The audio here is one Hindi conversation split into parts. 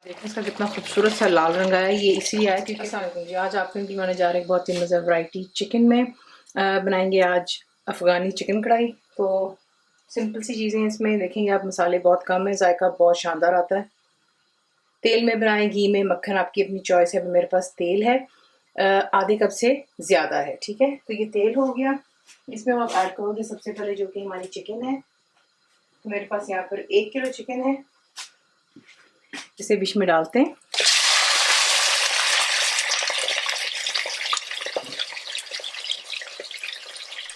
देखिए इसका कितना खूबसूरत सा लाल रंग आया है। ये इसलिए आया क्योंकि जी आज आपके लिए बनाने जा रहे हैं बहुत ही मज़ा वैरायटी चिकन में बनाएंगे आज अफ़गानी चिकन कढ़ाई। तो सिंपल सी चीज़ें इसमें देखेंगे आप, मसाले बहुत कम है, जायका बहुत शानदार आता है। तेल में बनाएं, घी में, मक्खन आपकी अपनी चॉइस है। मेरे पास तेल है आधे कप से ज़्यादा है, ठीक है। तो ये तेल हो गया, इसमें हम ऐड करोगे सबसे पहले जो कि हमारी चिकन है। तो मेरे पास यहाँ पर 1 किलो चिकन है, इसे बीच में डालते हैं।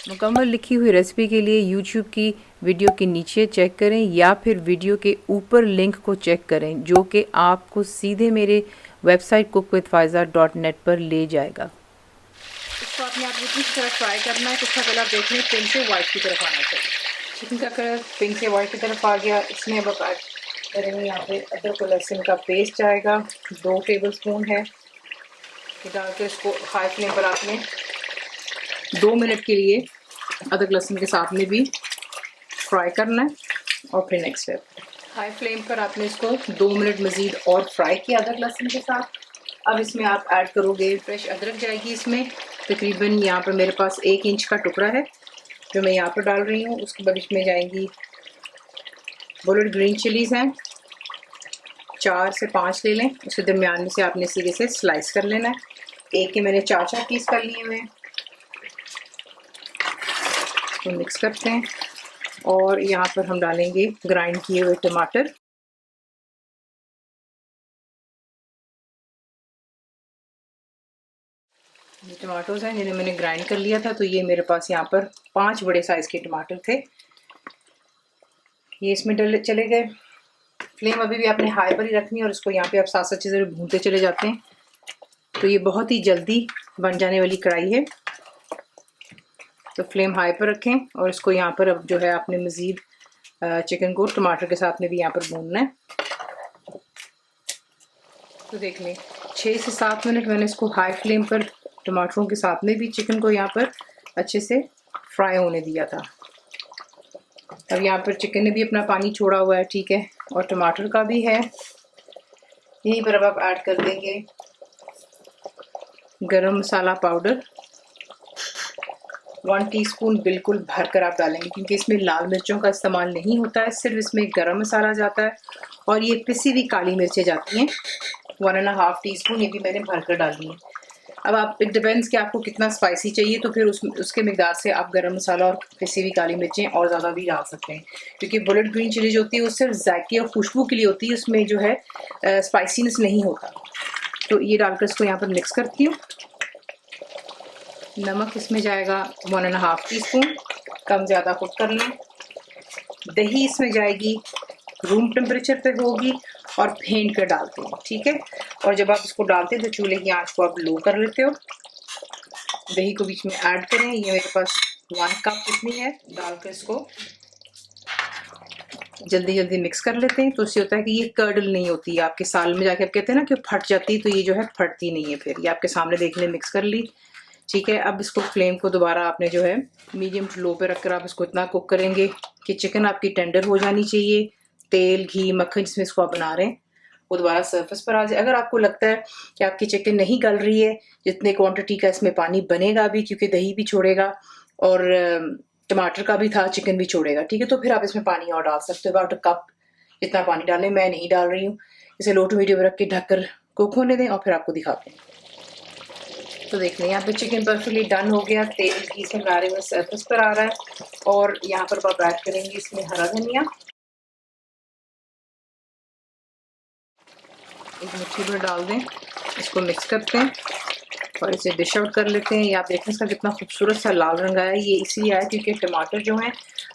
मुकम्मल लिखी हुई रेसिपी के लिए यूट्यूब की वीडियो के नीचे चेक करें या फिर वीडियो के ऊपर लिंक को चेक करें जो कि आपको सीधे मेरे वेबसाइट cookWithFaiza.net पर ले जाएगा। इसको आपने आप इतनी तरह फ्राई करना है कि इसका कलर देखने पिंक से वाइट की तरफ आना चाहिए। चिकन का कलर पिंक से वाइट की तरफ आ गया। इसमें अब ऐड करेंगे यहाँ पे अदरक और लहसुन का पेस्ट आएगा, 2 टेबल स्पून है। डाल के इसको हाई फ्लेम पर आपने 2 मिनट के लिए अदरक लहसुन के साथ में भी फ्राई करना है। और फिर नेक्स्ट स्टेप, हाई फ्लेम पर आपने इसको 2 मिनट मज़ीद और फ्राई किया अदरक लहसुन के साथ। अब इसमें आप ऐड करोगे फ्रेश अदरक जाएगी इसमें, तकरीबन यहाँ पर मेरे पास 1 इंच का टुकड़ा है जो मैं यहाँ पर डाल रही हूँ। उसके बाद इसमें जाएंगी बुलेट ग्रीन चिलीज़ हैं, 4 से 5 ले लें। उसके दरमियान में से आपने सीधे से स्लाइस कर लेना है। एक के मैंने 4 पीस कर लिए हुए हैं। तो मिक्स करते हैं और यहाँ पर हम डालेंगे ग्राइंड किए हुए टमाटर। ये टमाटोज हैं जिन्हें मैंने ग्राइंड कर लिया था। तो ये मेरे पास यहाँ पर 5 बड़े साइज़ के टमाटर थे, ये इसमें डले चले गए। फ्लेम अभी भी आपने हाई पर ही रखनी है और इसको यहाँ पे आप साथ साथ चीज़ें भूनते चले जाते हैं। तो ये बहुत ही जल्दी बन जाने वाली कढ़ाई है। तो फ्लेम हाई पर रखें और इसको यहाँ पर अब जो है आपने मज़ीद चिकन को टमाटर के साथ में भी यहाँ पर भूनना है। तो देख लें 6 से 7 मिनट मैंने इसको हाई फ्लेम पर टमाटरों के साथ में भी चिकन को यहाँ पर अच्छे से फ्राई होने दिया था। अब यहाँ पर चिकन ने भी अपना पानी छोड़ा हुआ है, ठीक है, और टमाटर का भी है। यहीं पर अब आप ऐड कर देंगे गरम मसाला पाउडर, 1 टीस्पून बिल्कुल भरकर आप डालेंगे क्योंकि इसमें लाल मिर्चों का इस्तेमाल नहीं होता है, सिर्फ इसमें गरम मसाला जाता है और ये पिसी हुई काली मिर्चें जाती हैं 1.5 टीस्पून, ये भी मैंने भरकर डाली है। अब आप इट डिपेंड्स कि आपको कितना स्पाइसी चाहिए, तो फिर उसके मिकदार से आप गरम मसाला और पिसी हुई काली मिर्चें और ज़्यादा भी डाल सकते हैं क्योंकि बुलेट ग्रीन चिली जो होती है वो सिर्फ जायके और खुशबू के लिए होती है, उसमें जो है स्पाइसीनेस नहीं होता। तो ये डालकर इसको यहाँ पर मिक्स करती हूँ। नमक इसमें जाएगा 1.5 टीस्पून, कम ज़्यादा कुक कर लें। दही इसमें जाएगी रूम टेम्परेचर पे होगी और फेंट कर डालते हैं, ठीक है। और जब आप इसको डालते हैं तो चूल्हे की आंच को आप लो कर लेते हो। दही को बीच में ऐड करें, ये मेरे पास 1 कप इतनी है। डालकर इसको जल्दी जल्दी मिक्स कर लेते हैं। तो उससे होता है कि ये कर्डल नहीं होती है आपके साल में जाके आप कहते हैं ना कि फट जाती है, तो ये जो है फटती नहीं है। फिर ये आपके सामने देखने मिक्स कर ली, ठीक है। अब इसको फ्लेम को दोबारा आपने जो है मीडियम टू लो पे रखकर आप इसको इतना कुक करेंगे कि चिकन आपकी टेंडर हो जानी चाहिए। तेल घी मक्खन जिसमें इसको आप बना रहे हैं वो दोबारा सरफेस पर आ जाए। अगर आपको लगता है कि आपकी चिकन नहीं गल रही है जितने क्वांटिटी का इसमें पानी बनेगा भी, क्योंकि दही भी छोड़ेगा और टमाटर का भी था, चिकन भी छोड़ेगा, ठीक है, तो फिर आप इसमें पानी और डाल सकते हो। अबाउट 1 कप जितना पानी डालें, मैं नहीं डाल रही हूँ। इसे लो टू मीडियम रख के ढककर कुक होने दें और फिर आपको दिखाते हैं। तो देख लें यहाँ पे चिकन परफेक्टली डन हो गया, तेल घी इसमें बना रहे हुए सरफेस पर आ रहा है और यहाँ पर आप ऐड करेंगे इसमें हरा धनिया, एक मुट्ठी भर डाल दें। इसको मिक्स करते हैं और इसे डिश आउट कर लेते हैं। ये आप देखें इसका कितना खूबसूरत सा लाल रंग आया है। ये इसलिए आया क्योंकि टमाटर जो हैं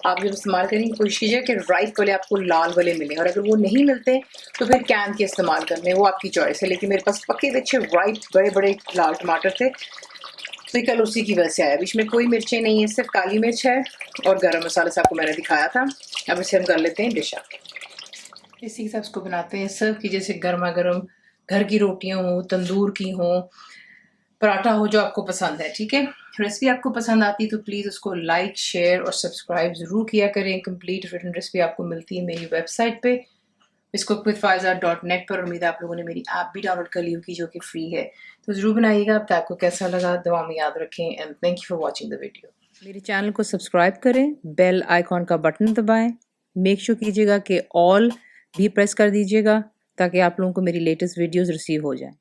आप जब इस्तेमाल करेंगे कोशिश कीजिए कि राइप वाले आपको लाल वाले मिले, और अगर वो नहीं मिलते तो फिर कैन के इस्तेमाल करने, वो आपकी चॉइस है। लेकिन मेरे पास पके हुए अच्छे राइप बड़े बड़े लाल टमाटर थे, तो कल उसी की वजह से आया। बीच में कोई मिर्चें नहीं है, सिर्फ काली मिर्च है और गरम मसाला से आपको मैंने दिखाया था। अब इसे हम कर लेते हैं डिश आउट। इसी के साथ इसको बनाते हैं सर्व की, जैसे गर्मा गर्म घर की रोटियां हो, तंदूर की हो, पराठा हो, जो आपको पसंद है, ठीक है। रेसिपी आपको पसंद आती है तो प्लीज़ उसको लाइक शेयर और सब्सक्राइब ज़रूर किया करें। कंप्लीट रिटन रेसिपी आपको मिलती है मेरी वेबसाइट पे इस cookWithFaiza.net पर। उम्मीद है आप लोगों ने मेरी ऐप भी डाउनलोड कर ली होगी जो कि फ्री है, तो ज़रूर बनाइएगा। अब आपको कैसा लगा दुआ में याद रखें, and thank you for watching the video. मेरे चैनल को सब्सक्राइब करें, बेल आइकॉन का बटन दबाएं, मेक श्योर कीजिएगा कि ऑल भी प्रेस कर दीजिएगा ताकि आप लोगों को मेरी लेटेस्ट वीडियोस रिसीव हो जाएं।